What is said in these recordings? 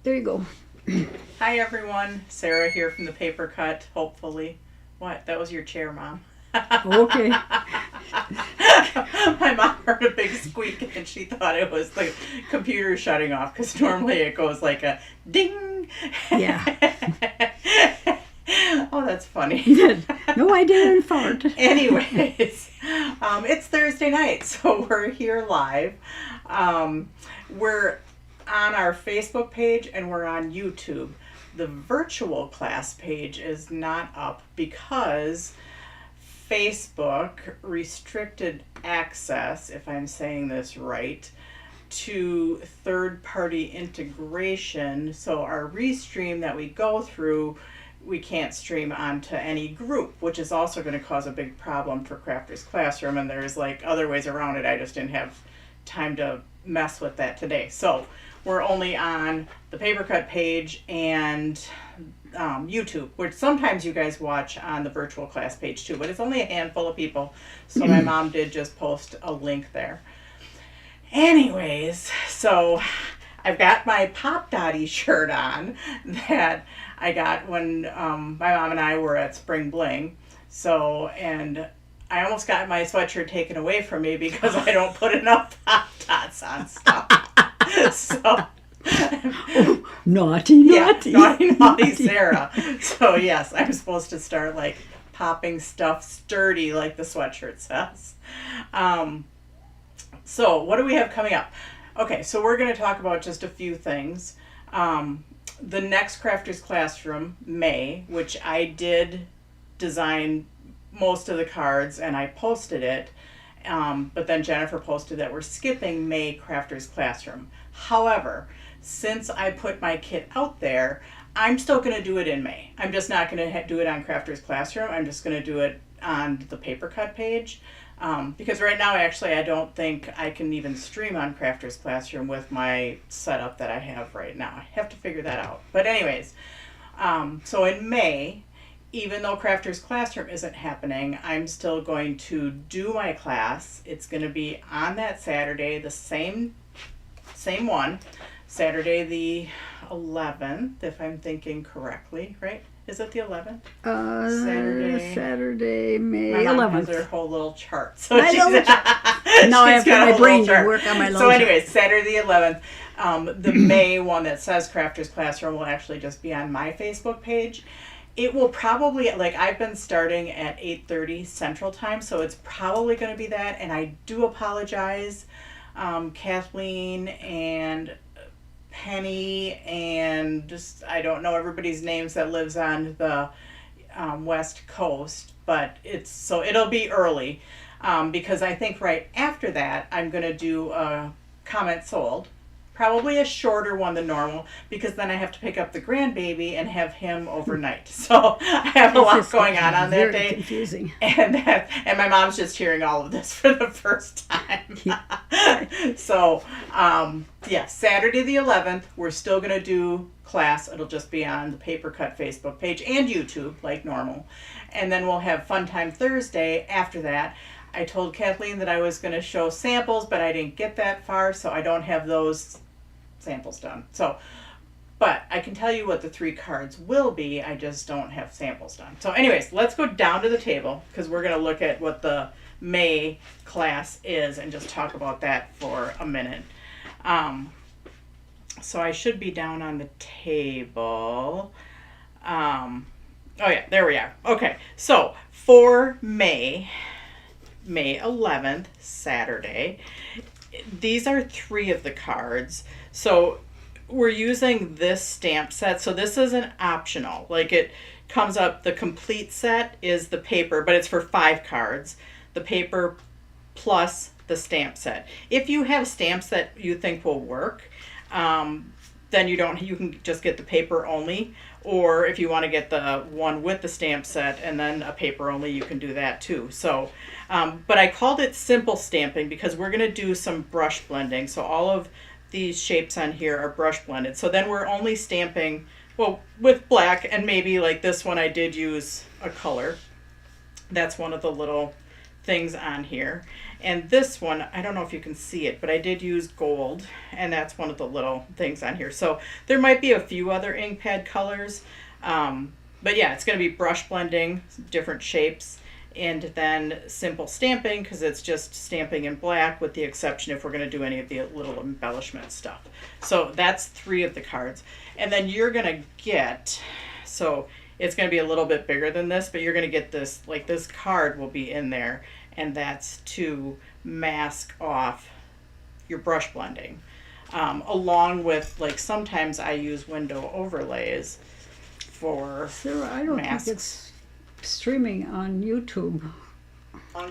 There you go. Hi everyone, Sarah here from the Paper Cut, hopefully. What? That was your chair, Mom. Okay. My mom heard a big squeak and she thought it was the computer shutting off because normally it goes like a ding. Yeah. Oh, that's funny. No, I didn't fart. Anyways, it's Thursday night, so we're here live. We're on our Facebook page and we're on YouTube. The virtual class page is not up because Facebook restricted access, if I'm saying this right, to third-party integration. So our restream that we go through, we can't stream onto any group, which is also going to cause a big problem for Crafters Classroom. And there's like other ways around it. I just didn't have time to mess with that today. So we're only on the Paper Cut page and YouTube, which sometimes you guys watch on the virtual class page too, but it's only a handful of people. So my mom did just post a link there. Anyways, so I've got my Pop Dottie shirt on that I got when my mom and I were at Spring Bling. So, and I almost got my sweatshirt taken away from me because I don't put enough Pop Dots on stuff. So, Naughty, naughty. Yeah, naughty Sarah. So yes, I'm supposed to start like popping stuff sturdy like the sweatshirt says. So what do we have coming up? Okay, so we're going to talk about just a few things. The next Crafters Classroom, May, which I did design most of the cards and I posted it, but then Jennifer posted that we're skipping May Crafters Classroom. However, since I put my kit out there, I'm still going to do it in May. I'm just not going to do it on Crafters Classroom. I'm just going to do it on the Paper Cut page. Because right now, actually, I don't think I can even stream on Crafters Classroom with my setup that I have right now. I have to figure that out. But anyways, so in May, even though Crafters Classroom isn't happening, I'm still going to do my class. It's going to be on that Saturday, the same one, Saturday the 11th, if I'm thinking correctly, right? Is it the 11th? Saturday, May my mom 11th. has her whole little chart. So I know. Now I have to got a my whole brain little to chart. work on my little So anyways, Saturday the 11th, the May one that says Crafters Classroom will actually just be on my Facebook page. It will probably, like I've been starting at 8:30 Central Time, so it's probably going to be that. And I do apologize, Kathleen and Penny and just, I don't know everybody's names that lives on the West Coast, but it'll be early because I think right after that I'm going to do a comment sold. Probably a shorter one than normal because then I have to pick up the grandbaby and have him overnight. So I have a lot going on that day. Confusing. And my mom's just hearing all of this for the first time. So yeah, Saturday the 11th, we're still going to do class. It'll just be on the Paper Cut Facebook page and YouTube like normal. And then we'll have Fun Time Thursday after that. I told Kathleen that I was going to show samples, but I didn't get that far, so I don't have those samples done. So, but I can tell you what the 3 cards will be. I just don't have samples done. So anyways, let's go down to the table because we're going to look at what the May class is and just talk about that for a minute. So I should be down on the table. Oh yeah, there we are. Okay, so for May 11th, Saturday, these are 3 of the cards. So we're using this stamp set. So this is an optional. Like it comes up, the complete set is the paper, but it's for 5 cards. The paper plus the stamp set. If you have stamps that you think will work, then you can just get the paper only. Or if you want to get the one with the stamp set and then a paper only, you can do that too. So, but I called it simple stamping because we're going to do some brush blending. So all of these shapes on here are brush blended. So then we're only stamping, well, with black, and maybe like this one I did use a color. That's one of the little things on here. And this one, I don't know if you can see it, but I did use gold, and that's one of the little things on here. So there might be a few other ink pad colors, but yeah, it's going to be brush blending, different shapes, and then simple stamping, because it's just stamping in black, with the exception if we're going to do any of the little embellishment stuff. So that's 3 of the cards. And then you're going to get, so it's going to be a little bit bigger than this, but you're going to get this, like this card will be in there, and that's to mask off your brush blending. Along with, like, sometimes I use window overlays for Sarah, I don't masks. think it's streaming on YouTube.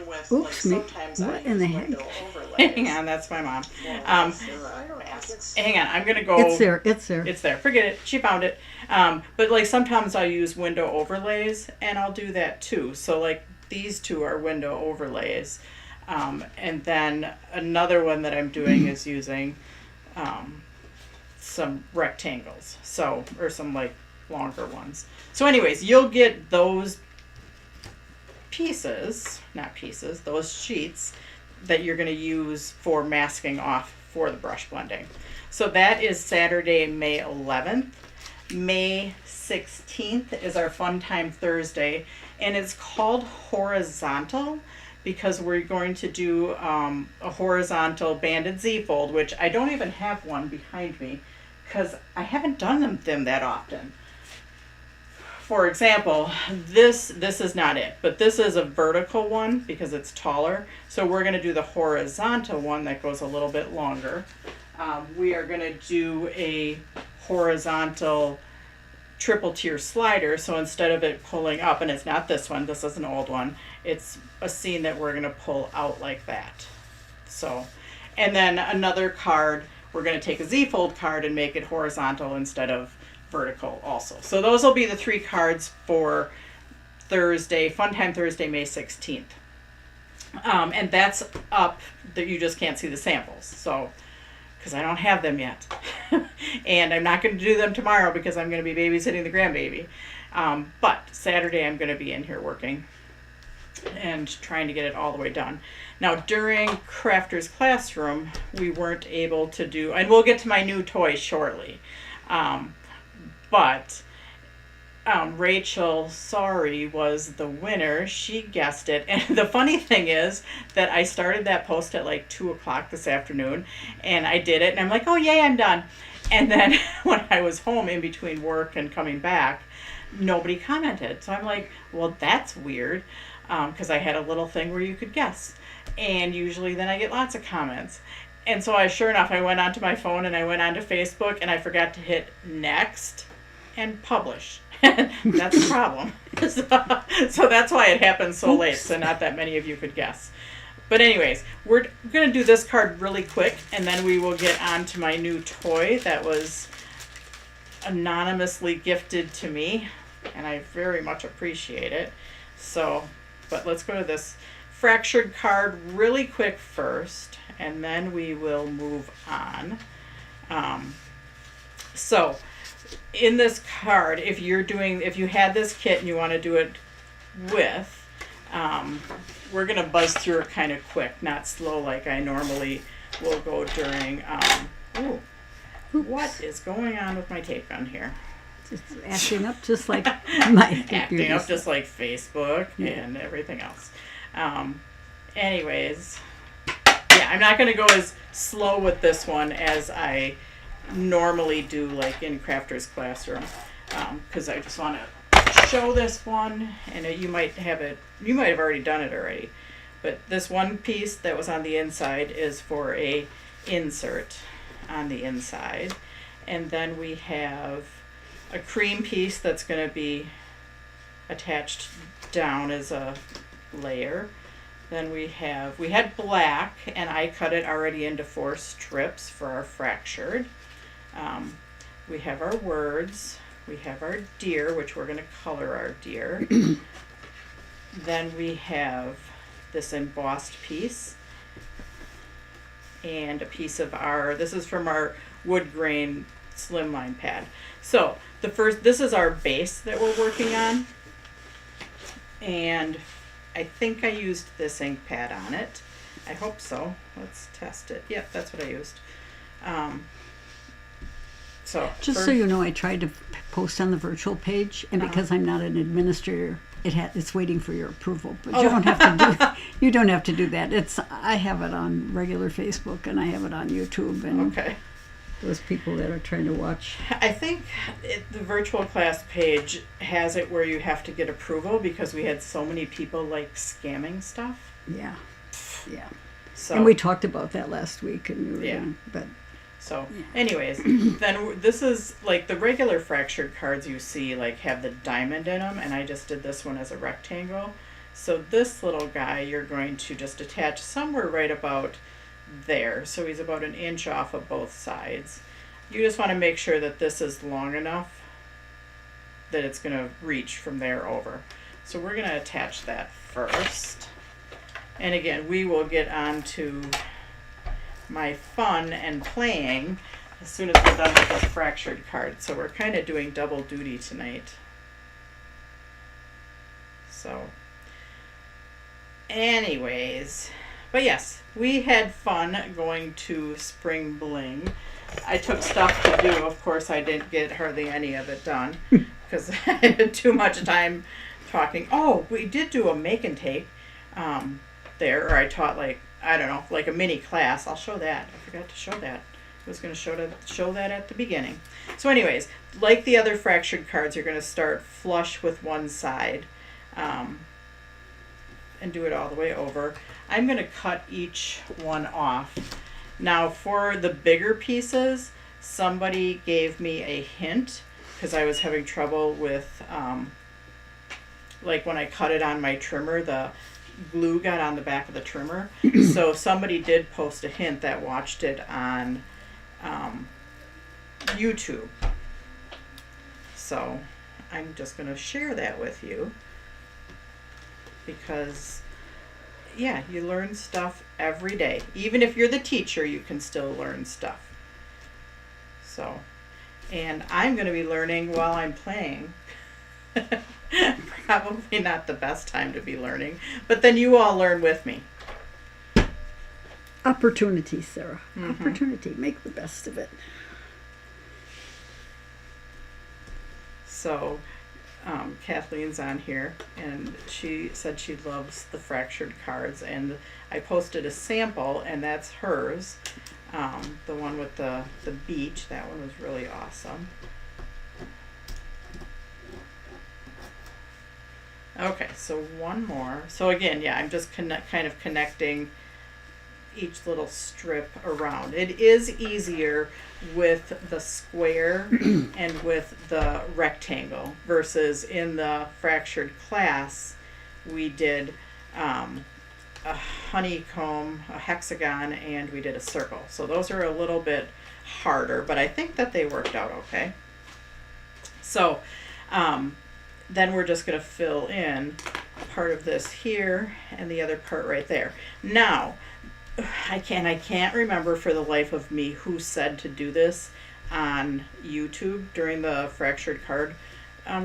With, Oops, like, me. sometimes What I in the use heck? window overlays. Hang on, that's my mom. Hang on, I'm gonna go. It's there. It's there. It's there. Forget it. She found it. But like sometimes I'll use window overlays, and I'll do that too. So like these 2 are window overlays. And then another one that I'm doing is using some rectangles. So, or some like longer ones. So anyways, you'll get those those sheets that you're going to use for masking off for the brush blending. So that is Saturday, May 11th. May 16th is our Fun Time Thursday, and it's called Horizontal because we're going to do a horizontal banded Z-fold, which I don't even have one behind me because I haven't done them that often. For example, this is not it, but this is a vertical one because it's taller. So we're going to do the horizontal one that goes a little bit longer. We are going to do a horizontal triple tier slider. So instead of it pulling up, and it's not this one, this is an old one, it's a scene that we're going to pull out like that. So, and then another card, we're going to take a Z-fold card and make it horizontal instead of vertical also. So those will be the 3 cards for Thursday, Fun Time Thursday, May 16th. And that's up, that you just can't see the samples. So, because I don't have them yet. And I'm not going to do them tomorrow because I'm going to be babysitting the grandbaby. But Saturday I'm going to be in here working and trying to get it all the way done. Now during Crafters Classroom, we weren't able to do, and we'll get to my new toy shortly. But Rachel Sorry was the winner. She guessed it. And the funny thing is that I started that post at like 2 o'clock this afternoon, and I did it, and I'm like, oh yay, I'm done. And then when I was home in between work and coming back, nobody commented. So I'm like, well, that's weird, because I had a little thing where you could guess. And usually then I get lots of comments. And so sure enough, I went onto my phone and I went onto Facebook, and I forgot to hit next and publish. That's a problem. So that's why it happened so late, so not that many of you could guess. But anyways, we're going to do this card really quick, and then we will get on to my new toy that was anonymously gifted to me, and I very much appreciate it. So, but let's go to this fractured card really quick first, and then we will move on. So in this card, if you had this kit and you want to do it with, we're going to buzz through it kind of quick, not slow like I normally will go during, what is going on with my tape gun here? Just acting up just like my Acting up just like Facebook and everything else. Anyways, yeah, I'm not going to go as slow with this one as I normally do, like in Crafters Classroom, because I just want to show this one, and you might have already done it already, but this one piece that was on the inside is for a insert on the inside, and then we have a cream piece that's going to be attached down as a layer. Then we had black, and I cut it already into 4 strips for our fractured. We have our words, we have our deer, which we're going to color our deer. Then we have this embossed piece, and a piece of this is from our wood grain slimline pad. So this is our base that we're working on, and I think I used this ink pad on it. I hope so. Let's test it. Yep, that's what I used. Um, Just so you know, I tried to post on the virtual page, and because I'm not an administrator, it's waiting for your approval. But you don't have to do you don't have to do that. I have it on regular Facebook and I have it on YouTube, and Okay. those people that are trying to watch. I think the virtual class page has it where you have to get approval because we had so many people like scamming stuff. Yeah, yeah. So And we talked about that last week, and we were Yeah. but So, anyways, then this is like the regular fractured cards you see, like have the diamond in them, and I just did this one as a rectangle. So this little guy, you're going to just attach somewhere right about there. So he's about 1 inch off of both sides. You just want to make sure that this is long enough that it's going to reach from there over. So we're going to attach that first. And again, we will get on to my fun and playing as soon as we're done with this fractured card. So we're kind of doing double duty tonight. So anyways, but yes, we had fun going to Spring Bling. I took stuff to do. Of course, I didn't get hardly any of it done because I had too much time talking. Oh, we did do a make and take there, or I taught I don't know, like a mini class. I'll show that. I forgot to show that. I was going to show that at the beginning. So anyways, like the other fractured cards, you're going to start flush with one side and do it all the way over. I'm going to cut each one off. Now for the bigger pieces, somebody gave me a hint because I was having trouble with, like when I cut it on my trimmer, the glue got on the back of the trimmer. So somebody did post a hint that watched it on YouTube. So I'm just going to share that with you because, yeah, you learn stuff every day. Even if you're the teacher, you can still learn stuff. So, and I'm going to be learning while I'm playing. Probably not the best time to be learning, but then you all learn with me. Opportunity, Sarah. Opportunity. Make the best of it. So Kathleen's on here, and she said she loves the fractured cards, and I posted a sample, and that's hers. The one with the beach, that one was really awesome. Okay, so one more. So again, yeah, I'm just kind of connecting each little strip around. It is easier with the square and with the rectangle versus in the fractured class we did a honeycomb, a hexagon, and we did a circle. So those are a little bit harder, but I think that they worked out okay. So then we're just going to fill in part of this here and the other part right there. Now, I can't remember for the life of me who said to do this on YouTube during the fractured card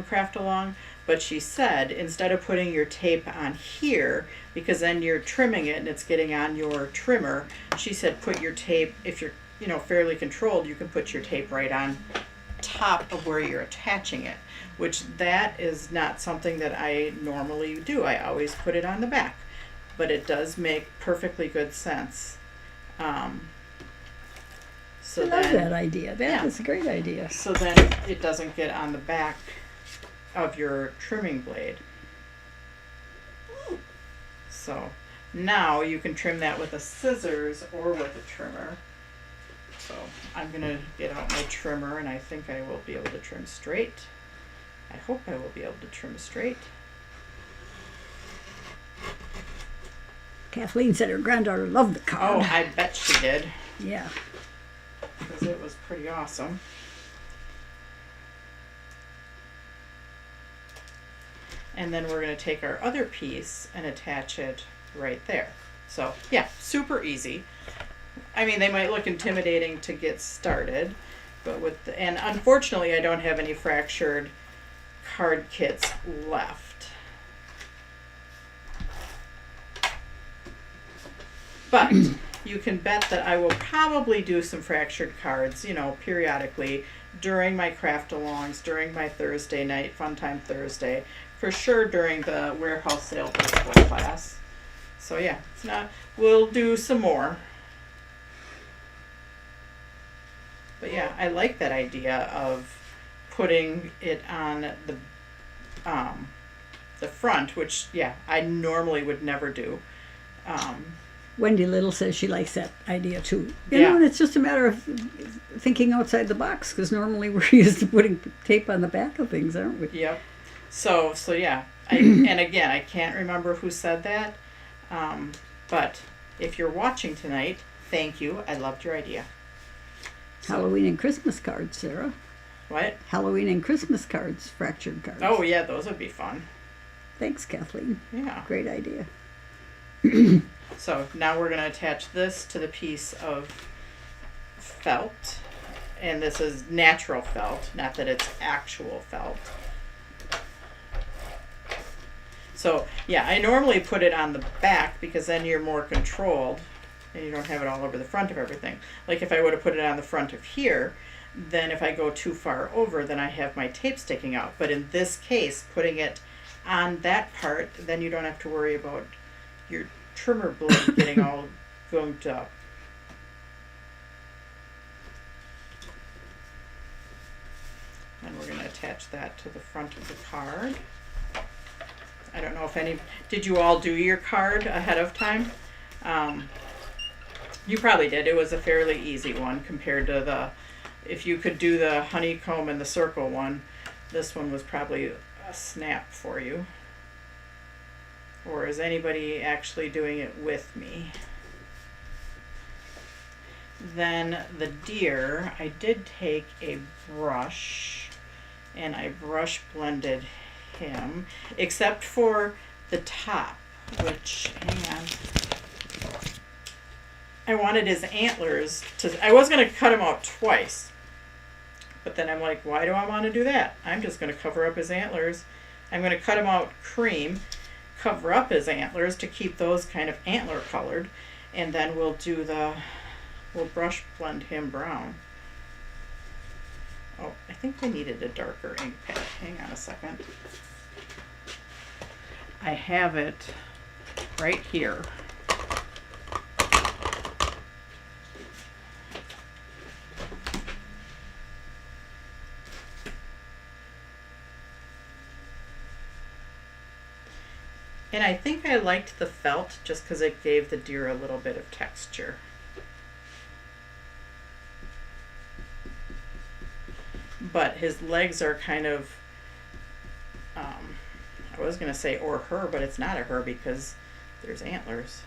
craft along, but she said instead of putting your tape on here, because then you're trimming it and it's getting on your trimmer, she said put your tape, if you're fairly controlled, you can put your tape right on top of where you're attaching it, which that is not something that I normally do. I always put it on the back, but it does make perfectly good sense. So I love that idea. That is a great idea. So then it doesn't get on the back of your trimming blade. So now you can trim that with a scissors or with a trimmer. So I'm going to get out my trimmer, and I think I will be able to trim straight. I hope I will be able to trim straight. Kathleen said her granddaughter loved the card. Oh, I bet she did, Yeah. because it was pretty awesome. And then we're going to take our other piece and attach it right there. So yeah, super easy. I mean, they might look intimidating to get started, but and unfortunately I don't have any fractured card kits left. But you can bet that I will probably do some fractured cards, periodically during my craft alongs, during my Thursday night, Fun Time Thursday, for sure during the warehouse sale virtual class. So yeah, we'll do some more. But yeah, I like that idea of putting it on the front, which I normally would never do. Wendy Little says she likes that idea too. You know, and it's just a matter of thinking outside the box, because normally we're used to putting tape on the back of things, aren't we? Yep. So yeah. And again, I can't remember who said that, but if you're watching tonight, thank you. I loved your idea. Halloween and Christmas cards, Sarah. What? Halloween and Christmas cards, fractured cards. Oh yeah, those would be fun. Thanks, Kathleen. Yeah. Great idea. So now we're going to attach this to the piece of felt. And this is natural felt, not that it's actual felt. So yeah, I normally put it on the back because then you're more controlled and you don't have it all over the front of everything. Like if I would have put it on the front of here, then if I go too far over, then I have my tape sticking out. But in this case, putting it on that part, then you don't have to worry about your trimmer blade getting all gunked up. And we're going to attach that to the front of the card. I don't know if did you all do your card ahead of time? You probably did. It was a fairly easy one compared to if you could do the honeycomb and the circle one, this one was probably a snap for you. Or is anybody actually doing it with me? Then the deer, I did take a brush and I brush blended him, except for the top, which, hang on. I wanted his antlers I was going to cut him out twice. But then I'm like, why do I want to do that? I'm just going to cover up his antlers. I'm going to cut him out cream, cover up his antlers to keep those kind of antler colored, and then we'll brush blend him brown. Oh, I think I needed a darker ink pad. Hang on a second. I have it right here. And I think I liked the felt just because it gave the deer a little bit of texture. But his legs are kind of, I was going to say or her, but it's not a her because there's antlers.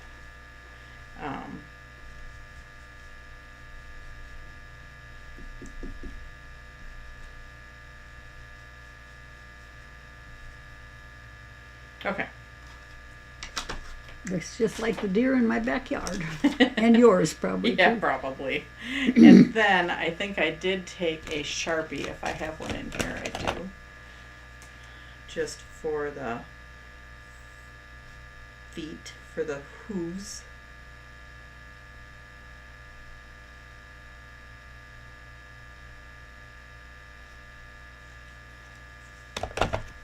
Okay. Looks just like the deer in my backyard. And yours probably Yeah, too. probably. And then I think I did take a Sharpie, if I have one in here, I do. Just for the feet, for the hooves.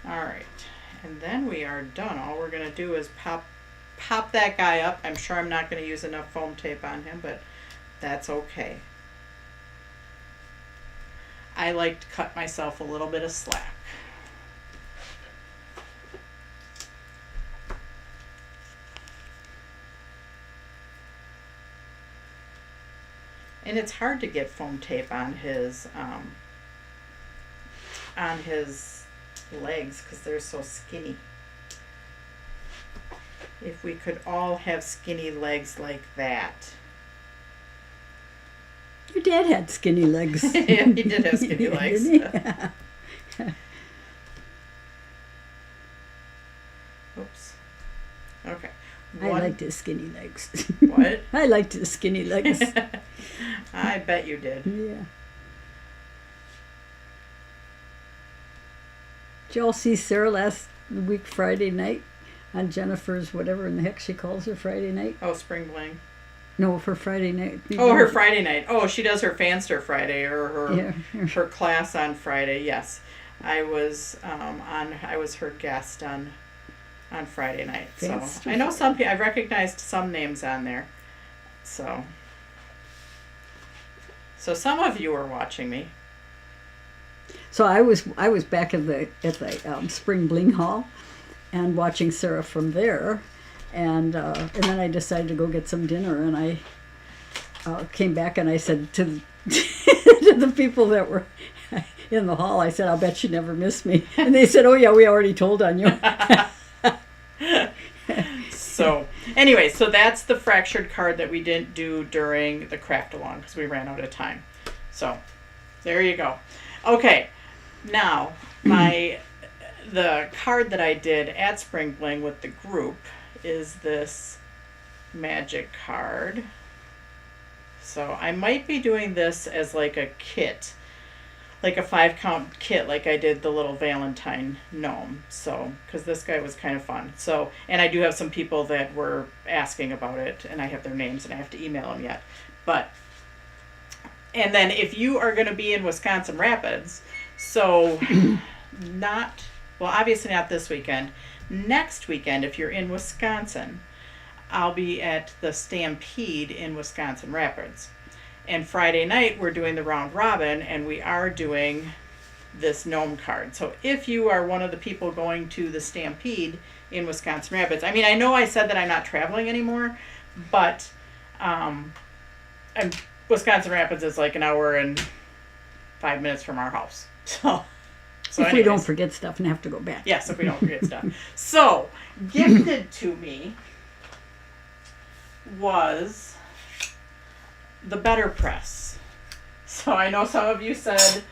All right, and then we are done. All we're gonna do is pop that guy up. I'm sure I'm not going to use enough foam tape on him, but that's okay. I like to cut myself a little bit of slack. And it's hard to get foam tape on his legs because they're so skinny. If we could all have skinny legs like that. Your dad had skinny legs. Yeah, he did have skinny legs. Oops. Okay. I liked his skinny legs. What? I liked his skinny legs. I bet you did. Yeah. Did y'all see Sarah last week Friday night on Jennifer's whatever in the heck she calls her Friday night? Oh, Spring Bling. No, for Friday night. Oh, her Friday night. Oh, she does her Fanster Friday or her Yeah. her class on Friday. Yes, I was I was her guest on Friday night. Fanster So I know some people. I recognized some names on there. So some of you are watching me. So I was back at the Spring Bling Hall, and watching Sarah from there, and then I decided to go get some dinner, and I came back and I said to to the people that were in the hall, I said, "I'll bet you never miss me," and they said, "Oh yeah, we already told on you." So anyway, so that's the fractured card that we didn't do during the craft along because we ran out of time. So there you go. Okay, now the card that I did at Spring Bling with the group is this magic card. So I might be doing this as like a kit, like a 5-count kit, like I did the little Valentine gnome. So, because this guy was kind of fun. So, and I do have some people that were asking about it, and I have their names, and I have to email them yet. But, and then if you are going to be in Wisconsin Rapids, so obviously not this weekend. Next weekend, if you're in Wisconsin, I'll be at the Stampede in Wisconsin Rapids. And Friday night, we're doing the round robin, and we are doing this gnome card. So if you are one of the people going to the Stampede in Wisconsin Rapids, I mean, I know I said that I'm not traveling anymore, but Wisconsin Rapids is like an hour and 5 minutes from our house. So if we don't forget stuff and have to go back. Yes, if we don't forget stuff. So, gifted to me was the Better Press. So I know some of you said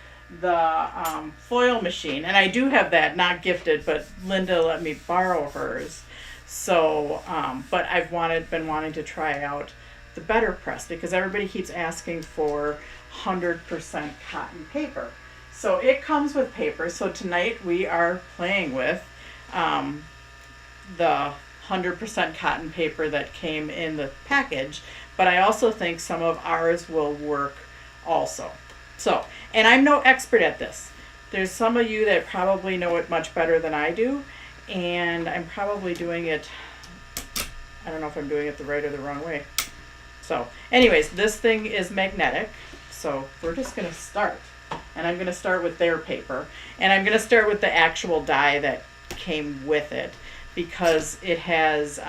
the foil machine, and I do have that, not gifted, but Linda let me borrow hers. So, but I've been wanting to try out the Better Press because everybody keeps asking for 100% cotton paper. So it comes with paper. So tonight we are playing with the 100% cotton paper that came in the package, but I also think some of ours will work also. So, and I'm no expert at this. There's some of you that probably know it much better than I do, and I'm probably doing it, I don't know if I'm doing it the right or the wrong way. So, anyways, this thing is magnetic, so we're just going to start. And I'm going to start with their paper, and I'm going to start with the actual die that came with it, because it has,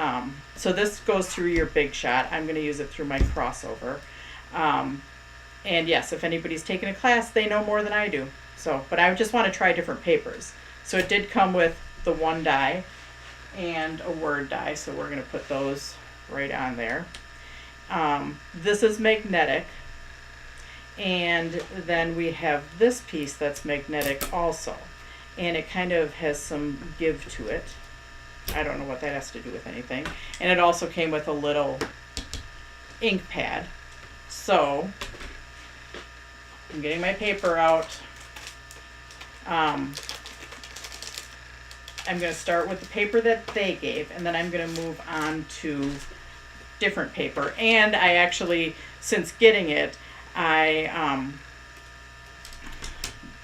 so this goes through your Big Shot. I'm going to use it through my crossover. And yes, if anybody's taken a class, they know more than I do. So, but I just want to try different papers. So it did come with the one die and a word die, so we're going to put those right on there. This is magnetic. And then we have this piece that's magnetic also. And it kind of has some give to it. I don't know what that has to do with anything. And it also came with a little ink pad. So, I'm getting my paper out. I'm going to start with the paper that they gave, and then I'm going to move on to different paper. And I actually, since getting it, I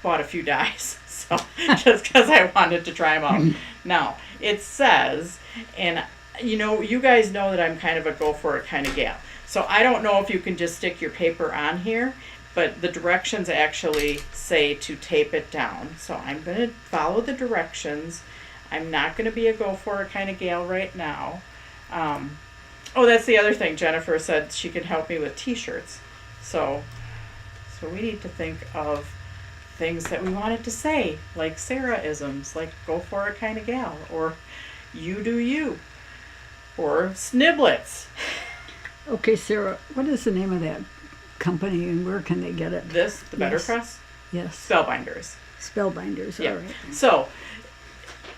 bought a few dies, so just because I wanted to try them out. Now, it says, and you know, you guys know that I'm kind of a go for it kind of gal. So I don't know if you can just stick your paper on here, but the directions actually say to tape it down. So I'm going to follow the directions. I'm not going to be a go for it kind of gal right now. Oh, that's the other thing. Jennifer said she could help me with t-shirts. So we need to think of things that we wanted to say, like Sarah-isms, like go for it kind of gal, or you do you, or sniblets. Okay, Sarah, what is the name of that company and where can they get it? The Better Yes. Press? Yes. Spellbinders. Spellbinders, Yeah. all right. So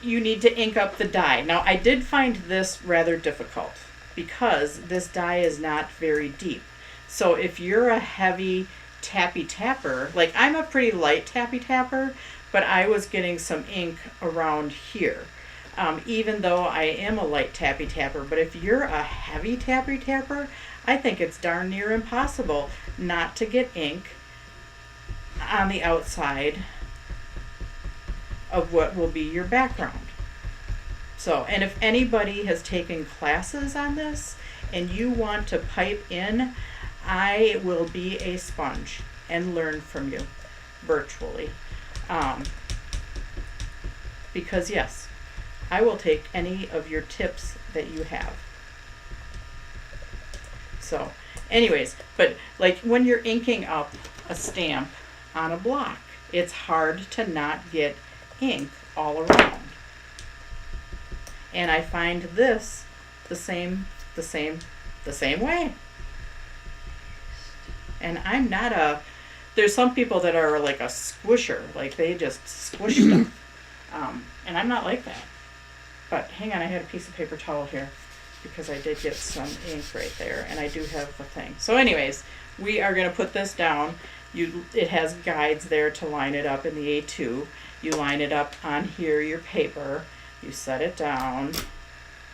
you need to ink up the die. Now I did find this rather difficult because this die is not very deep. So if you're a heavy tappy tapper, like I'm a pretty light tappy tapper, but I was getting some ink around here. Even though I am a light tappy tapper, but if you're a heavy tappy tapper, I think it's darn near impossible not to get ink on the outside of what will be your background. So, and if anybody has taken classes on this and you want to pipe in, I will be a sponge and learn from you virtually. Because yes, I will take any of your tips that you have. So, anyways, but like when you're inking up a stamp on a block, it's hard to not get ink all around. And I find this the same way. And I'm not there's some people that are like a squisher, like they just squish stuff. And I'm not like that. But hang on, I had a piece of paper towel here because I did get some ink right there, and I do have the thing. So anyways, we are going to put this down. It has guides there to line it up in the A2. You line it up on here, your paper. You set it down,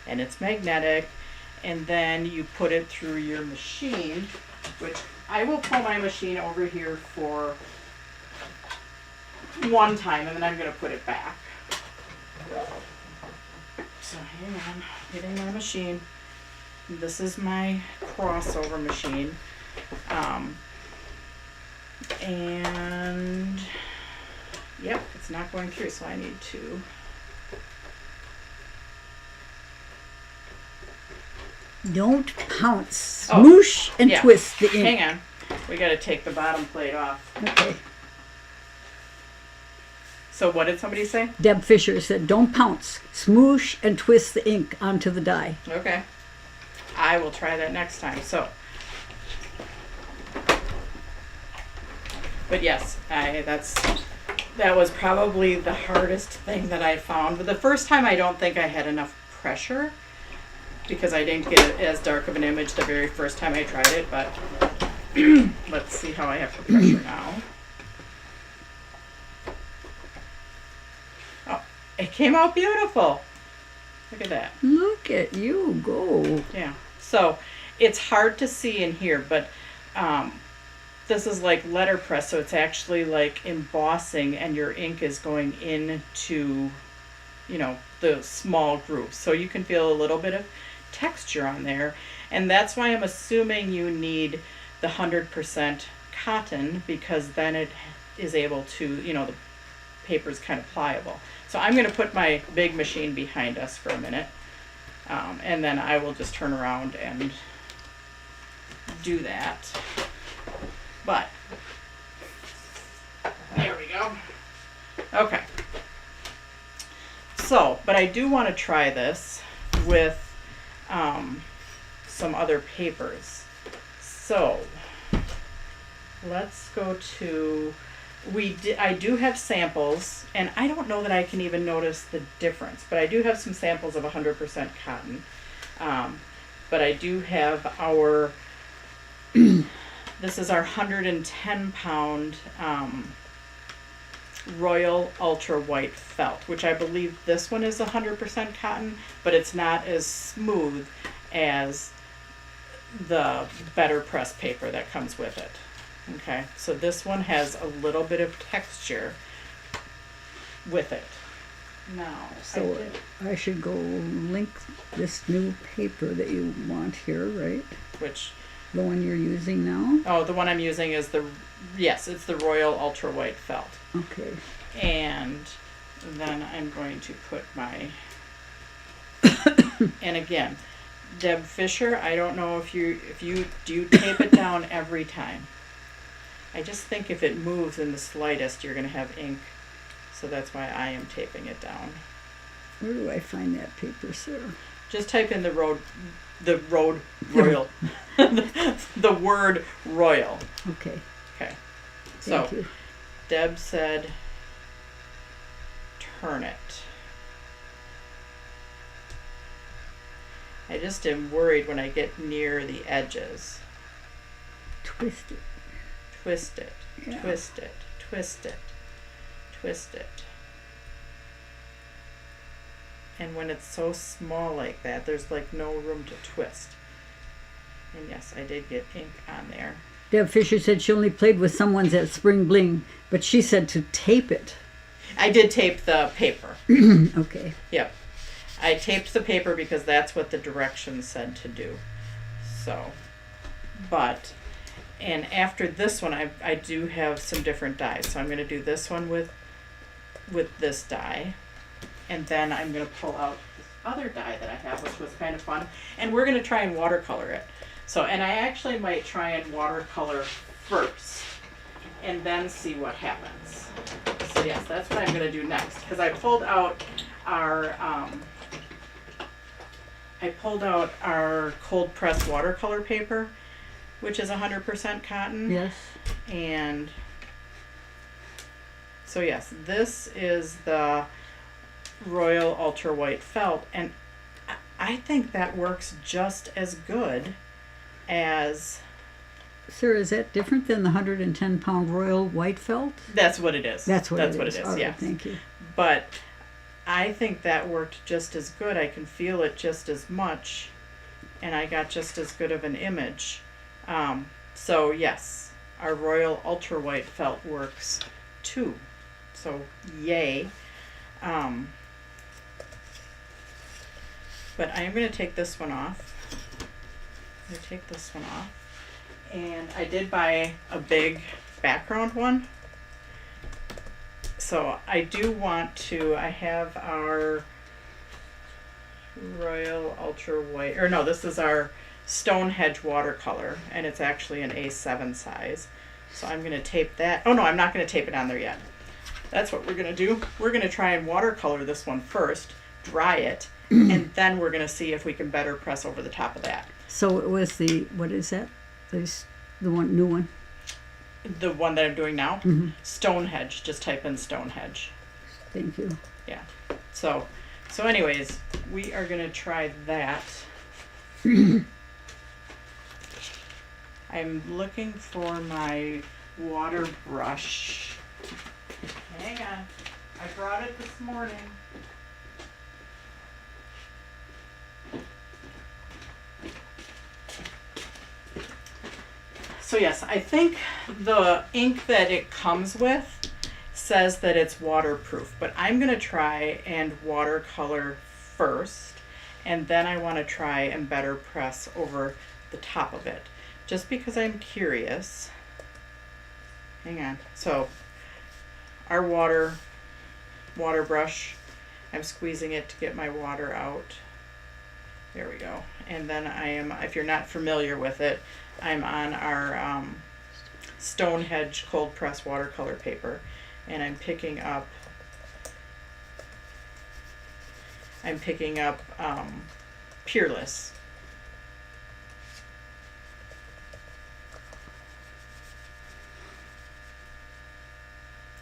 and it's magnetic, and then you put it through your machine, which I will pull my machine over here for one time, and then I'm going to put it back. So hang on, getting my machine. This is my crossover machine. And yep, it's not going through, so I need to. Don't pounce. Smoosh and yeah. twist the ink. Hang on. We got to take the bottom plate off. Okay. So what did somebody say? Deb Fisher said, don't pounce. Smoosh and twist the ink onto the die. Okay. I will try that next time. So, but yes, that was probably the hardest thing that I found. But the first time, I don't think I had enough pressure because I didn't get as dark of an image the very first time I tried it. But let's see how I have for pressure now. Oh, it came out beautiful. Look at that. Look at you go. Yeah. So it's hard to see in here, but this is like letterpress, so it's actually like embossing, and your ink is going into, the small grooves. So you can feel a little bit of texture on there. And that's why I'm assuming you need the 100% cotton, because then it is able to, the paper's kind of pliable. So I'm going to put my big machine behind us for a minute. And then I will just turn around and do that. But, there we go. Okay. So, but I do want to try this with some other papers. So, let's go to, I do have samples, and I don't know that I can even notice the difference, but I do have some samples of 100% cotton. But I do have our, this is our 110 pound Royal Ultra White Felt, which I believe this one is 100% cotton, but it's not as smooth as the Better Press paper that comes with it. Okay, so this one has a little bit of texture with it. Now, So I should go link this new paper that you want here, right? which, The one you're using now? oh, the one I'm using is it's the Royal Ultra White Felt. Okay. And then I'm going to put my, and again, Deb Fisher, I don't know if you do you tape it down every time? I just think if it moves in the slightest, you're going to have ink. So that's why I am taping it down. Where do I find that paper, Sarah? Just type in the road royal, the word royal. Okay. Okay. Thank So you. Deb said, turn it. I just am worried when I get near the edges. Twist it. Twist it, Yeah. twist it, twist it, twist it. And when it's so small like that, there's like no room to twist. And yes, I did get ink on there. Deb Fisher said she only played with someone's at Spring Bling, but she said to tape it. I did tape the paper. Okay. Yep. I taped the paper because that's what the directions said to do. So, but, and after this one, I do have some different dyes. So I'm going to do this one with this dye. And then I'm going to pull out this other dye that I have, which was kind of fun. And we're going to try and watercolor it. So, and I actually might try and watercolor first and then see what happens. So yes, that's what I'm going to do next. Because I pulled out our cold pressed watercolor paper, which is 100% cotton. Yes. And so yes, this is the Royal Ultra White Felt, and I think that works just as good as... Sir, is that different than the 110-pound Royal White Felt? That's what it is. That's what it is. All right, yes. Thank you. But I think that worked just as good. I can feel it just as much, and I got just as good of an image. So yes, our Royal Ultra White Felt works too. So yay. But I am going to take this one off. I'm going to take this one off. And I did buy a big background one. So I do want to, I have our Royal Ultra White, or no, this is our Stonehenge watercolor, and it's actually an A7 size. So I'm going to tape that. Oh no, I'm not going to tape it on there yet. That's what we're going to do. We're going to try and watercolor this one first, dry it, and then we're going to see if we can better press over the top of that. So it was the, what is that? The one, new one? The one that I'm doing now? Mm-hmm. Stonehenge. Just type in Stonehenge. Thank you. Yeah. So anyways, we are going to try that. I'm looking for my water brush. Hang on. I brought it this morning. So yes, I think the ink that it comes with says that it's waterproof, but I'm going to try and watercolor first, and then I want to try and better press over the top of it, just because I'm curious. Hang on. So our water brush, I'm squeezing it to get my water out. There we go. And then I am, if you're not familiar with it, I'm on our Stonehenge cold press watercolor paper, and I'm picking up Peerless.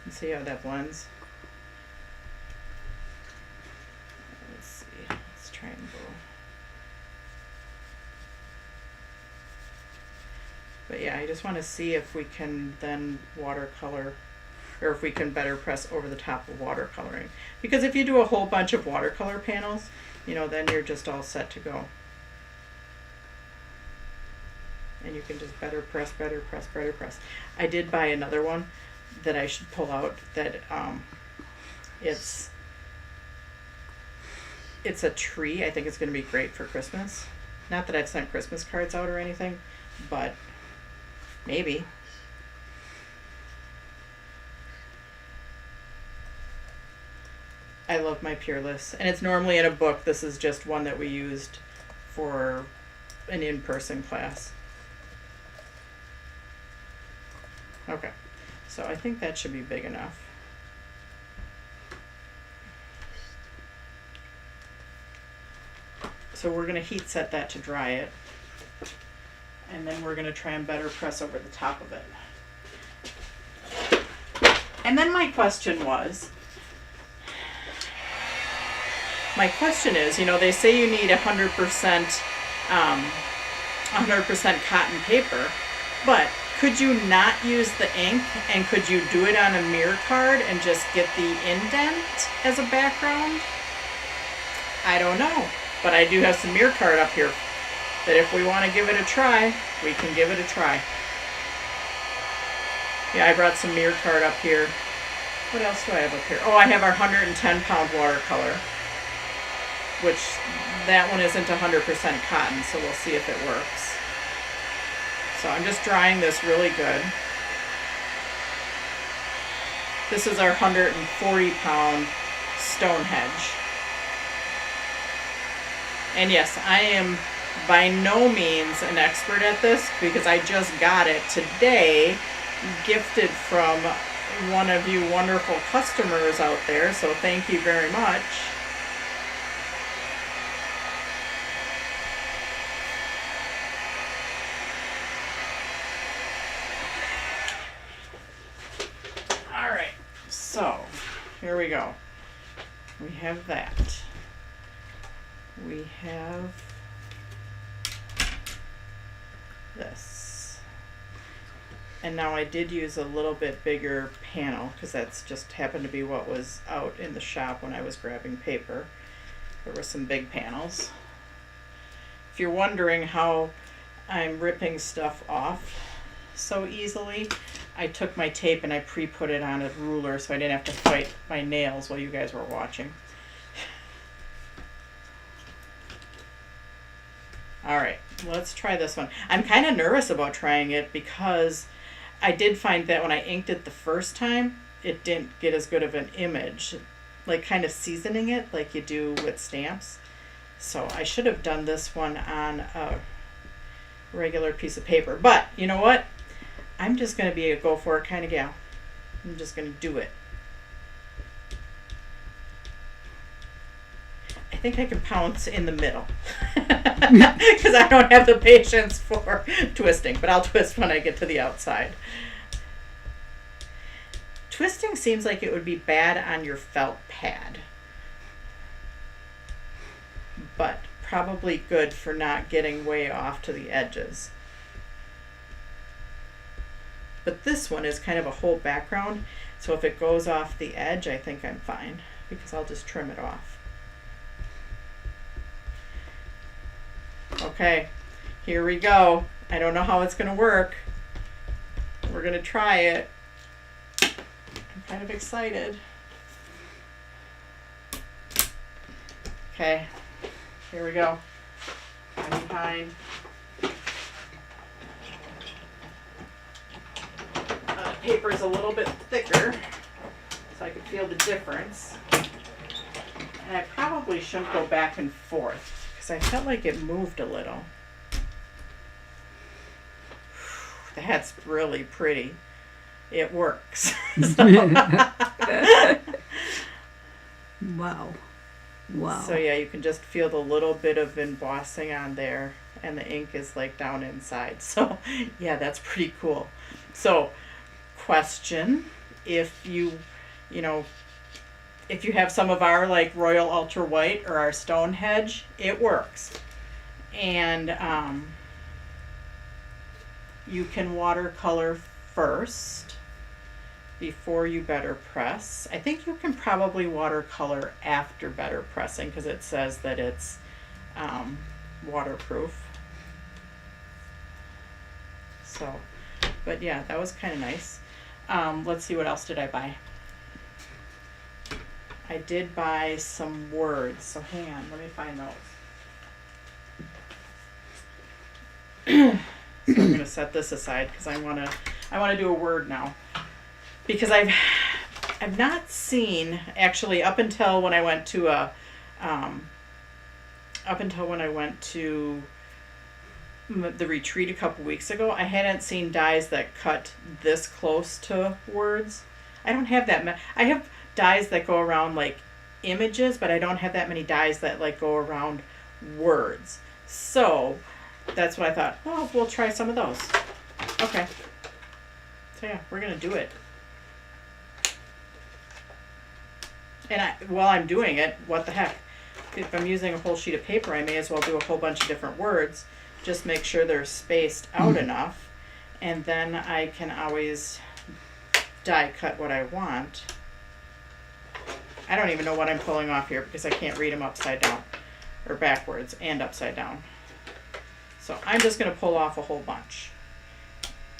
You see how that blends? Let's see. Let's try and go. But yeah, I just want to see if we can then watercolor, or if we can better press over the top of watercoloring. Because if you do a whole bunch of watercolor panels, you know, then you're just all set to go. And you can just better press, better press, better press. I did buy another one that I should pull out that it's a tree. I think it's going to be great for Christmas. Not that I've sent Christmas cards out or anything, but maybe. I love my Peerless, and it's normally in a book. This is just one that we used for an in-person class. Okay, so I think that should be big enough. So we're going to heat set that to dry it, and then we're going to try and better press over the top of it. And then my question is, you know, they say you need 100% cotton paper, but could you not use the ink, and could you do it on a mirror card and just get the indent as a background? I don't know, but I do have some mirror card up here that if we want to give it a try, we can give it a try. Yeah, I brought some mirror card up here. What else do I have up here? Oh, I have our 110-pound watercolor, which that one isn't 100% cotton, so we'll see if it works. So I'm just drying this really good. This is our 140-pound Stonehenge. And yes, I am by no means an expert at this because I just got it today, gifted from one of you wonderful customers out there, so thank you very much. All right, so here we go. We have that. We have this. And now I did use a little bit bigger panel because that's just happened to be what was out in the shop when I was grabbing paper. There were some big panels. If you're wondering how I'm ripping stuff off so easily, I took my tape and I pre-put it on a ruler so I didn't have to fight my nails while you guys were watching. All right, let's try this one. I'm kind of nervous about trying it because I did find that when I inked it the first time, it didn't get as good of an image, like kind of seasoning it like you do with stamps. So I should have done this one on a regular piece of paper. But you know what? I'm just going to be a go for it kind of gal. I'm just going to do it. I think I can pounce in the middle because I don't have the patience for twisting, but I'll twist when I get to the outside. Twisting seems like it would be bad on your felt pad, but probably good for not getting way off to the edges. But this one is kind of a whole background, so if it goes off the edge, I think I'm fine because I'll just trim it off. Okay, here we go. I don't know how it's going to work. We're going to try it. I'm kind of excited. Okay, here we go. I'm behind. Paper's a little bit thicker, so I can feel the difference. And I probably shouldn't go back and forth. I felt like it moved a little. That's really pretty. It works. Wow. Wow. So yeah, you can just feel the little bit of embossing on there, and the ink is like down inside. So yeah, that's pretty cool. So question, if you have some of our like Royal Ultra White or our Stonehenge, it works. And you can watercolor first before you better press. I think you can probably watercolor after better pressing because it says that it's waterproof. So, but yeah, that was kind of nice. Let's see, what else did I buy? I did buy some words, so hang on, let me find those. So I'm going to set this aside because I want to do a word now. Because I've not seen, actually, up until when I went to the retreat a couple weeks ago, I hadn't seen dies that cut this close to words. I don't have that many. I have dies that go around like images, but I don't have that many dies that like go around words. So that's what I thought, well, we'll try some of those. Okay. So yeah, we're going to do it. And while I'm doing it, what the heck? If I'm using a whole sheet of paper, I may as well do a whole bunch of different words. Just make sure they're spaced out enough, and then I can always die cut what I want. I don't even know what I'm pulling off here because I can't read them upside down or backwards and upside down. So I'm just going to pull off a whole bunch.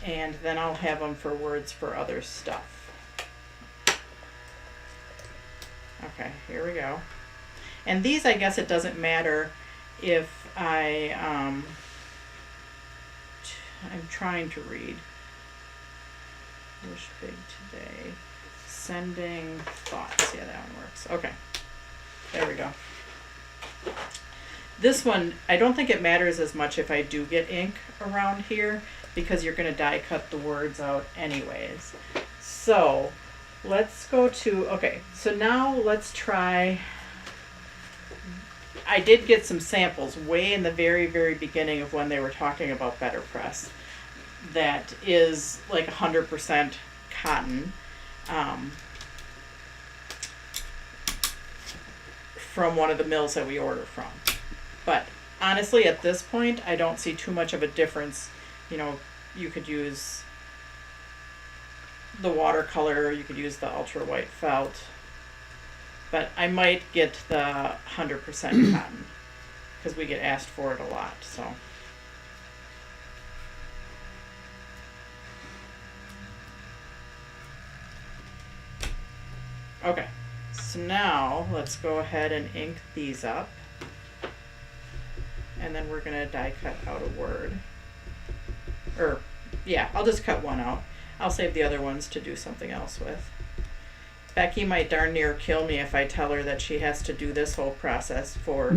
And then I'll have them for words for other stuff. Okay, here we go. And these, I guess it doesn't matter if I'm trying to read. Wish big today. Sending thoughts. Yeah, that one works. Okay. There we go. This one, I don't think it matters as much if I do get ink around here because you're going to die cut the words out anyways. So let's go to, okay, so now let's try, I did get some samples way in the very, very beginning of when they were talking about Better Press. That is like 100% cotton. From one of the mills that we order from. But honestly, at this point, I don't see too much of a difference. You know, you could use the watercolor, you could use the ultra white felt, but I might get the 100% cotton because we get asked for it a lot, so. Okay, so now let's go ahead and ink these up. And then we're gonna die cut out a word. Or, yeah, I'll just cut one out. I'll save the other ones to do something else with. Becky might darn near kill me if I tell her that she has to do this whole process for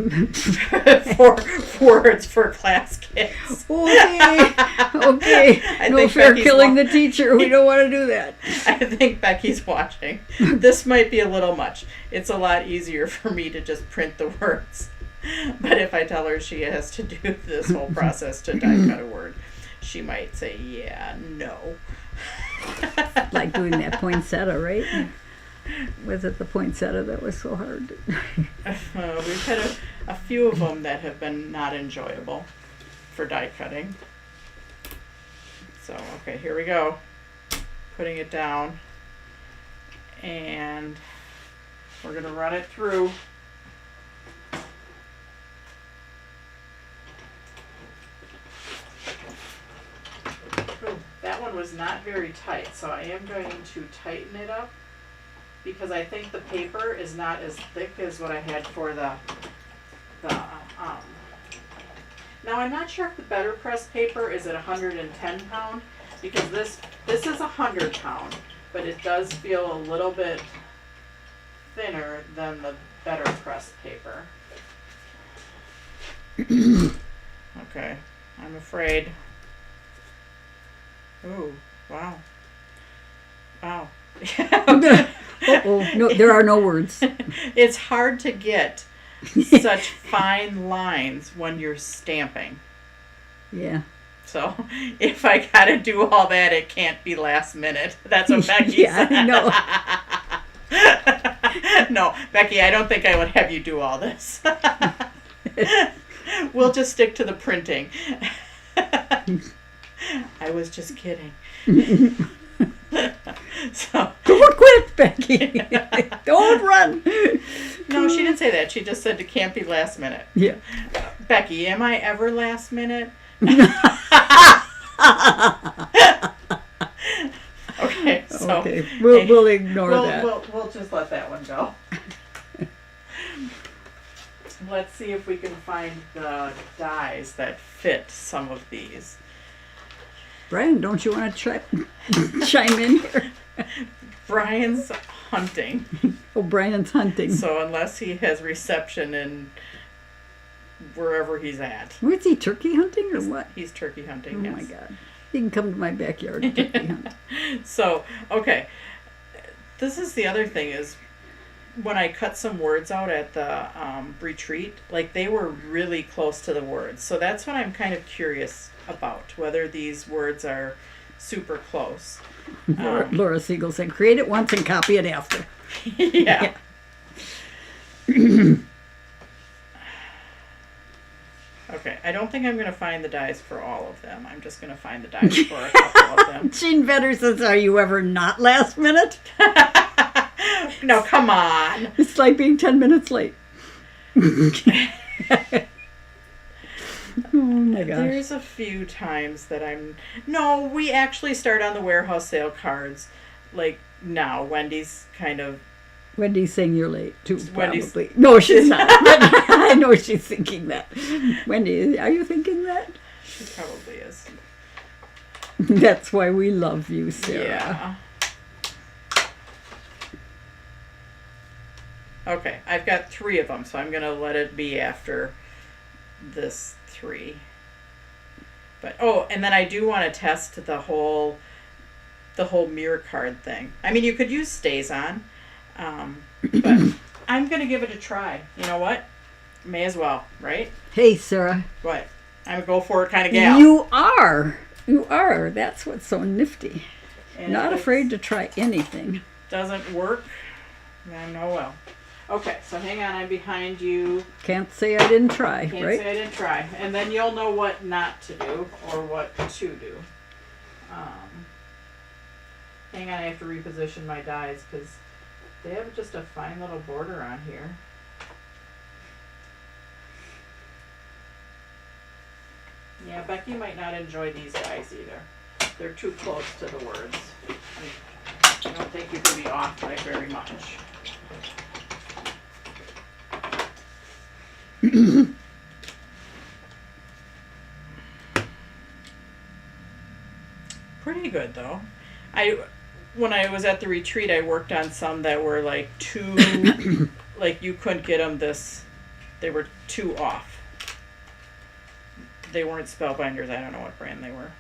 for words for class kids. Okay, okay. No fair killing the teacher. We don't want to do that. I think Becky's watching. This might be a little much. It's a lot easier for me to just print the words. But if I tell her she has to do this whole process to die cut a word, she might say, yeah, no. Like doing that poinsettia, right? Was it the poinsettia that was so hard? We've had a few of them that have been not enjoyable for die cutting. So, okay, here we go. Putting it down. And we're going to run it through. Ooh, that one was not very tight, so I am going to tighten it up because I think the paper is not as thick as what I had for the now I'm not sure if the Better Press paper is at 110 pound because this is 100 pound, but it does feel a little bit thinner than the Better Press paper. Okay, I'm afraid. Ooh, wow. Wow. Uh-oh, no, there are no words. It's hard to get such fine lines when you're stamping. Yeah. So if I gotta do all that, it can't be last minute. That's what Becky Yeah, said. No, Becky, I don't think I would have you do all this. We'll just stick to the printing. I was just kidding. So don't quit, Becky. Don't run. No, she didn't say that. She just said it can't be last minute. Yeah. Becky, am I ever last minute? Okay, so okay, we'll ignore that. We'll just let that one go. Let's see if we can find the dies that fit some of these. Brian, don't you want to chime in here? Brian's hunting. Oh, Brian's hunting. So unless he has reception in wherever he's at. Where's he, turkey hunting or what? He's turkey hunting, Oh yes. my God. He can come to my backyard and turkey hunt. So, okay. This is the other thing is when I cut some words out at the retreat, like they were really close to the words. So that's what I'm kind of curious about, whether these words are super close. Laura Siegel said, create it once and copy it after. Yeah. Okay, I don't think I'm going to find the dies for all of them. I'm just going to find the dies for a couple of them. Gene Vetter says, are you ever not last minute? No, come on. It's like being 10 minutes late. Oh my gosh. There's a few times that no, we actually start on the warehouse sale cards. Like now, Wendy's kind of. Wendy's saying you're late too, Wendy's- probably. No, she's not. I know she's thinking that. Wendy, are you thinking that? She probably is. That's why we love you, Sarah. Yeah. Okay, I've got 3 of them, so I'm gonna let it be after this 3. But and then I do want to test the whole mirror card thing. I mean, you could use stays on, but I'm gonna give it a try. You know what? May as well, right? Hey, Sarah. What? I'm a go for it kind of gal. You are. You are. That's what's so nifty. And Not if it afraid to try anything. doesn't work, then oh well. Okay, so hang on, I'm behind you. Can't say I didn't try, Can't right? say I didn't try. And then you'll know what not to do or what to do. Hang on, I have to reposition my dies because they have just a fine little border on here. Yeah, Becky might not enjoy these dies either. They're too close to the words. I don't think you can be off by very much. Pretty good though. When I was at the retreat, I worked on some that were like too, like you couldn't get them they were too off. They weren't Spellbinders. I don't know what brand they were.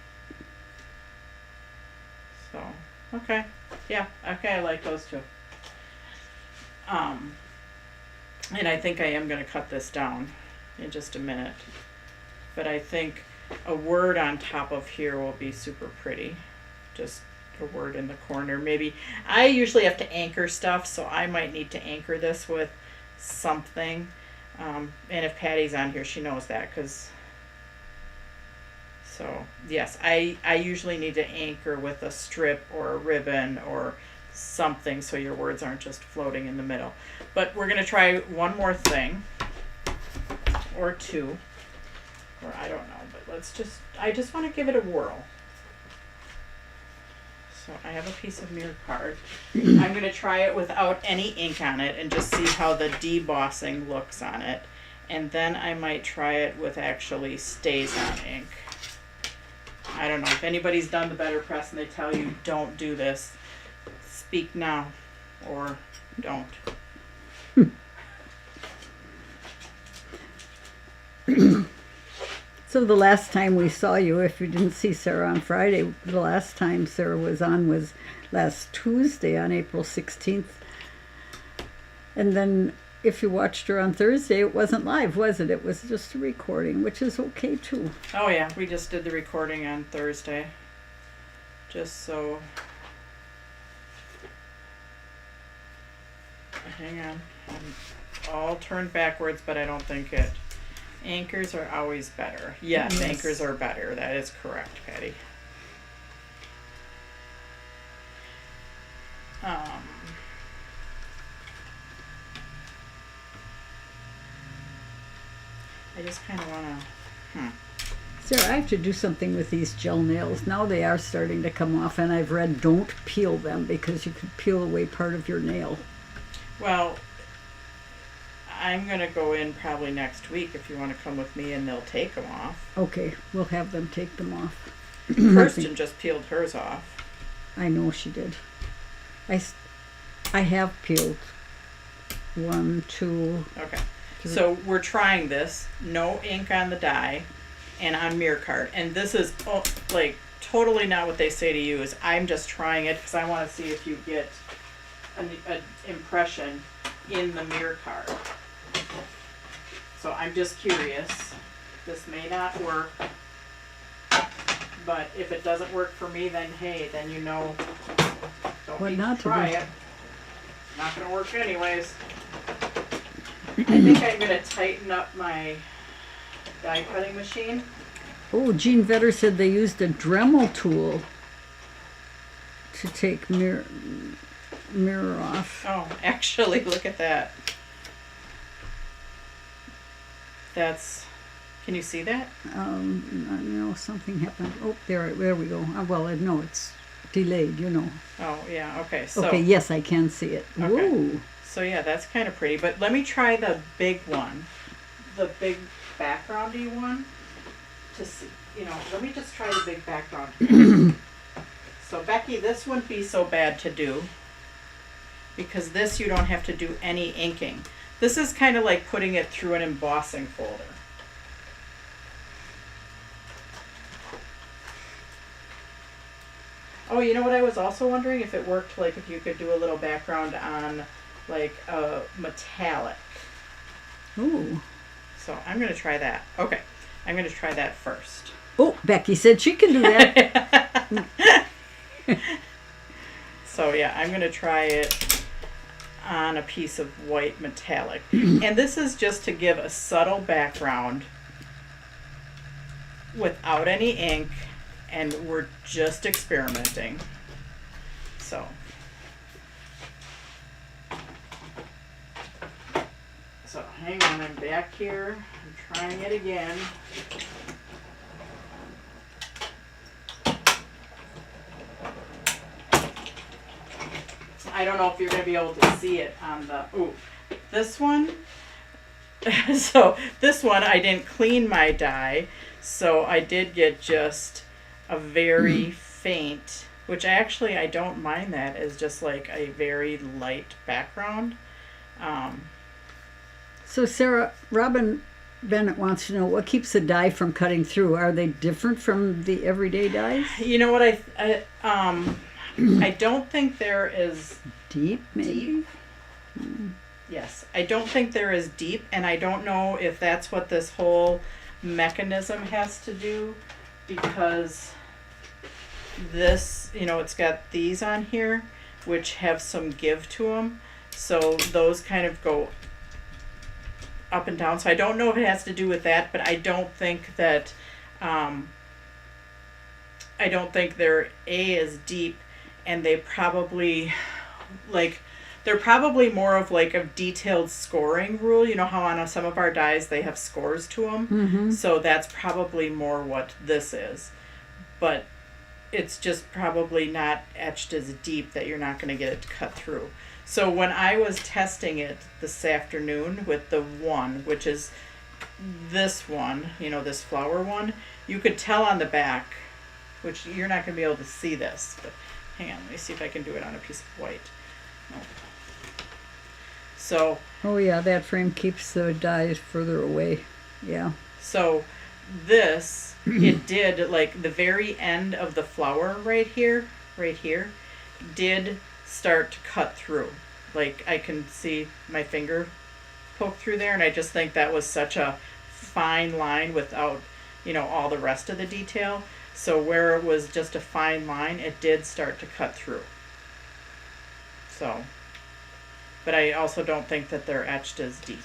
So, okay. Yeah, okay, I like those too. And I think I am going to cut this down in just a minute. But I think a word on top of here will be super pretty. Just a word in the corner. Maybe I usually have to anchor stuff, so I might need to anchor this with something. And if Patty's on here, she knows that. So, yes, I usually need to anchor with a strip or a ribbon or something so your words aren't just floating in the middle. But we're going to try one more thing. Or 2. Or I don't know, but I just want to give it a whirl. So I have a piece of mirror card. I'm going to try it without any ink on it and just see how the debossing looks on it. And then I might try it with actually stays on ink. I don't know. If anybody's done the Better Press and they tell you don't do this, speak now or don't. So the last time we saw you, if you didn't see Sarah on Friday, the last time Sarah was on was last Tuesday on April 16th. And then if you watched her on Thursday, it wasn't live, was it? It was just a recording, which is okay too. Oh yeah, we just did the recording on Thursday. Just so... Hang on. I'm all turned backwards, but I don't think it... Anchors are always better. Yes, anchors are better. That is correct, Patty. I just kind of want to... Sarah, I have to do something with these gel nails. Now they are starting to come off, and I've read don't peel them because you could peel away part of your nail. Well, I'm going to go in probably next week if you want to come with me and they'll take them off. Okay, we'll have them take them off. Kirsten just peeled hers off. I know she did. I have peeled 1, 2. Okay. So we're trying this. No ink on the die and on mirror card. And this is like totally not what they say to use. I'm just trying it because I want to see if you get an impression in the mirror card. So I'm just curious. This may not work. But if it doesn't work for me, then hey, then you know, don't What need not to to try do. it. Not going to work anyways. I think I'm going to tighten up my die cutting machine. Oh, Jean Vetter said they used a Dremel tool to take mirror off. Oh, actually, look at that. That's Can you see that? Something happened. Oh, there we go. Well, no, it's delayed, Oh, yeah, okay. So, Okay, yes, I can see it. Okay. Ooh. So yeah, that's kind of pretty. But let me try the big one, the big backgroundy one, to see. Let me just try the big background. So Becky, this wouldn't be so bad to do, because this you don't have to do any inking. This is kind of like putting it through an embossing folder. Oh, you know what I was also wondering? If it worked, like if you could do a little background on like a metallic. Ooh. So I'm going to try that. Okay. I'm going to try that first. Oh, Becky said she can do that. So yeah, I'm going to try it on a piece of white metallic. And this is just to give a subtle background without any ink, and we're just experimenting. So hang on, I'm back here. I'm trying it again. I don't know if you're going to be able to see it on the, this one. So this one, I didn't clean my dye, so I did get just a very faint, which I don't mind that as just like a very light background. So Sarah, Robin Bennett wants to know what keeps the dye from cutting through. Are they different from the everyday dyes? You know what, I don't think there is Deep, maybe? Yes, I don't think there is deep, and I don't know if that's what this whole mechanism has to do, because this, it's got these on here, which have some give to them, so those kind of go up and down. So I don't know if it has to do with that, but I don't think that, I don't think they're as deep, and they probably, they're probably more of like a detailed scoring rule. You know how on some of our dyes they have scores to them? Mm-hmm. So that's probably more what this is. But it's just probably not etched as deep that you're not going to get it to cut through. So when I was testing it this afternoon with the one, which is this one, this flower one, you could tell on the back, which you're not going to be able to see this, but hang on, let me see if I can do it on a piece of white. No. So. Oh yeah, that frame keeps the dyes further away. Yeah. So this, it did, like the very end of the flower right here, did start to cut through. Like I can see my finger poke through there, and I just think that was such a fine line without, all the rest of the detail. So where it was just a fine line, it did start to cut through. So, but I also don't think that they're etched as deep,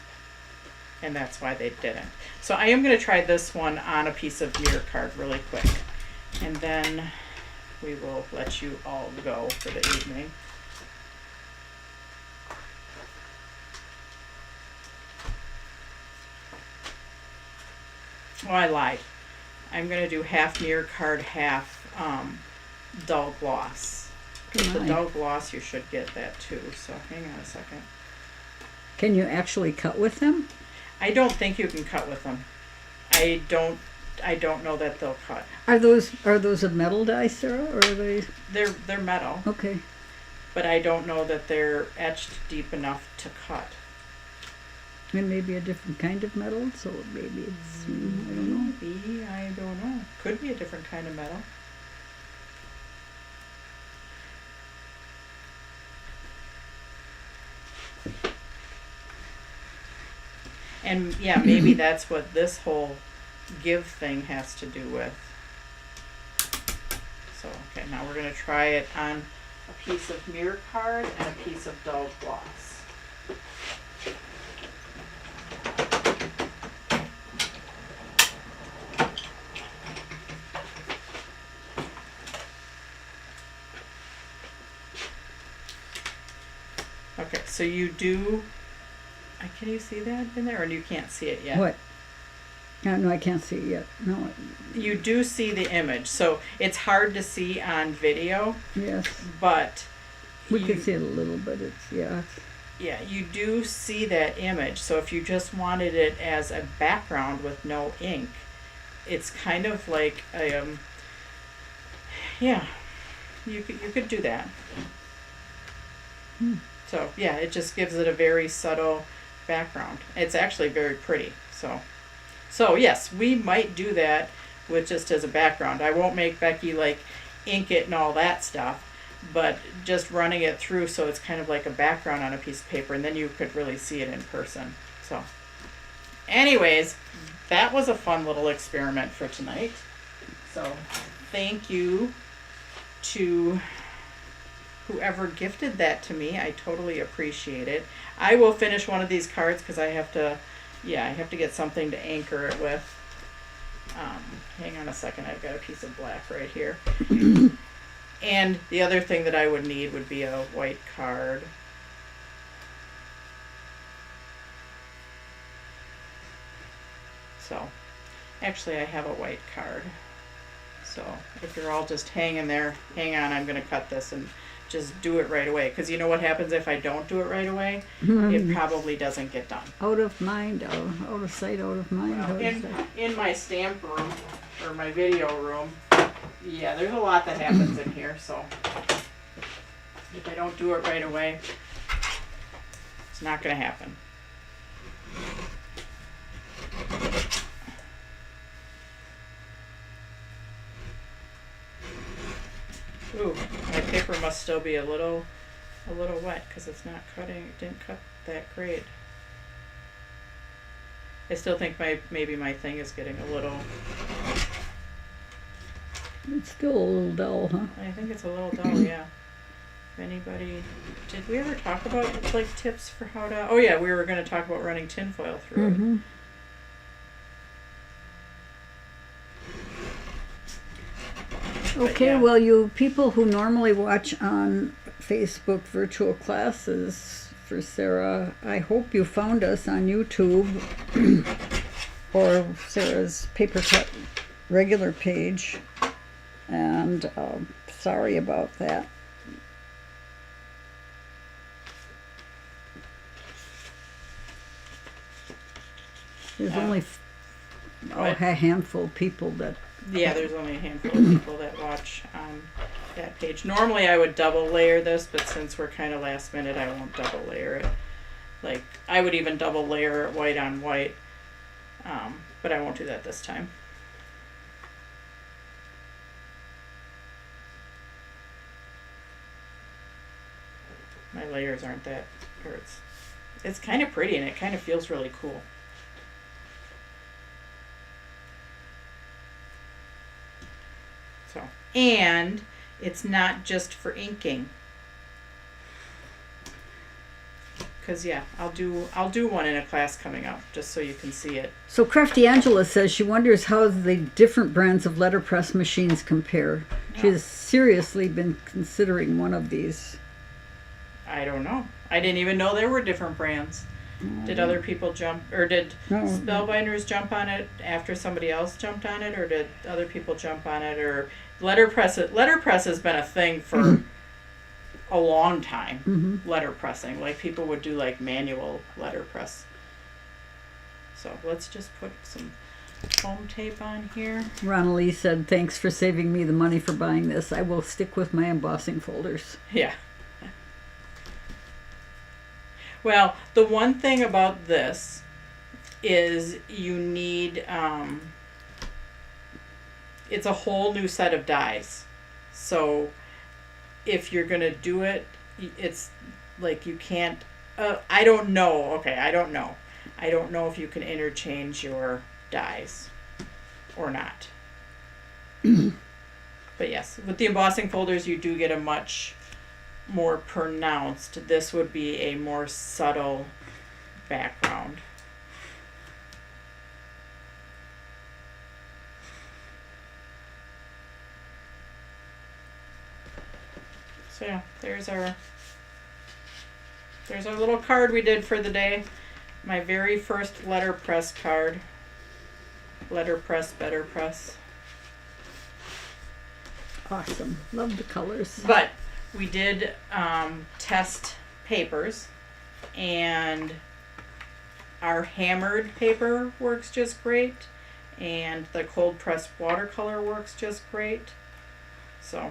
and that's why they didn't. So I am going to try this one on a piece of mirror card really quick, and then we will let you all go for the evening. Oh, I lied. I'm going to do half mirror card, half dull gloss. The dull gloss, you should get that too, so hang on a second. Can you actually cut with them? I don't think you can cut with them. I don't know that they'll cut. Are those a metal dye, Sarah, or are they? They're metal. Okay. But I don't know that they're etched deep enough to cut. And maybe a different kind of metal, so maybe it's, I don't know. Maybe, I don't know. Could be a different kind of metal. And yeah, maybe that's what this whole give thing has to do with. So, okay, now we're going to try it on a piece of mirror card and a piece of dull gloss. Okay, so you do, can you see that in there, or you can't see it yet? What? No, I can't see it yet. No, You do see the image, so it's hard to see on video, yes. but We you, can see it a little bit. yeah, you do see that image. So if you just wanted it as a background with no ink, it's kind of like a, yeah, you could do that. So yeah, it just gives it a very subtle background. It's actually very pretty. So yes, we might do that with just as a background. I won't make Becky like ink it and all that stuff, but just running it through so it's kind of like a background on a piece of paper, and then you could really see it in person. So anyways, that was a fun little experiment for tonight. So thank you to whoever gifted that to me. I totally appreciate it. I will finish one of these cards because I have to get something to anchor it with. Hang on a second, I've got a piece of black right here. And the other thing that I would need would be a white card. So, actually I have a white card. So, if you're all just hanging there, hang on, I'm going to cut this and just do it right away. Because you know what happens if I don't do it right away? It probably doesn't get done. Out of mind, out of sight, out of mind. Well, in my stamp room, or my video room, yeah, there's a lot that happens in here, so if I don't do it right away, it's not going to happen. Ooh, my paper must still be a little wet because it's not cutting. It didn't cut that great. I still think maybe my thing is getting a little. It's still a little dull, huh? I think it's a little dull, yeah. If anybody, did we ever talk about like tips for how to? Oh yeah, we were going to talk about running tinfoil through it. Okay, yeah. well, you people who normally watch on Facebook virtual classes for Sarah, I hope you found us on YouTube or Sarah's Paper Cut regular page. And sorry about that. There's only a handful of people that. Yeah, there's only a handful of people that watch on that page. Normally I would double layer this, but since we're kind of last minute, I won't double layer it. Like, I would even double layer it white on white, but I won't do that this time. My layers aren't that, or it's kind of pretty and it kind of feels really cool. So, and it's not just for inking. Cause yeah, I'll do one in a class coming up just so you can see it. So Crafty Angela says she wonders how the different brands of letterpress machines compare. Yeah. She has seriously been considering one of these. I don't know. I didn't even know there were different brands. Did other people jump, or did Spellbinders jump on it after somebody else jumped on it, or did other people jump on it, or letterpress? Letterpress has been a thing for a long time. Letterpressing, like people would do like manual letterpress. So let's just put some foam tape on here. Ronald said, "Thanks for saving me the money for buying this. I will stick with my embossing folders." Yeah. Well, the one thing about this is you need, it's a whole new set of dies. So if you're going to do it, it's like you can't, I don't know. Okay, I don't know. I don't know if you can interchange your dies or not. But yes, with the embossing folders, you do get a much more pronounced. This would be a more subtle background. So yeah, there's our little card we did for the day. My very first letterpress card. letterpress, better press. Awesome. Love the colors. But we did test papers, and our hammered paper works just great, and the cold pressed watercolor works just great. So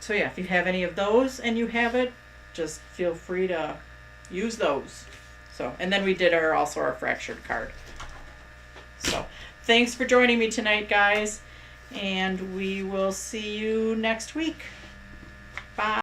yeah, if you have any of those and you have it, just feel free to use those. So, and then we did our fractured card. So thanks for joining me tonight, guys, and we will see you next week.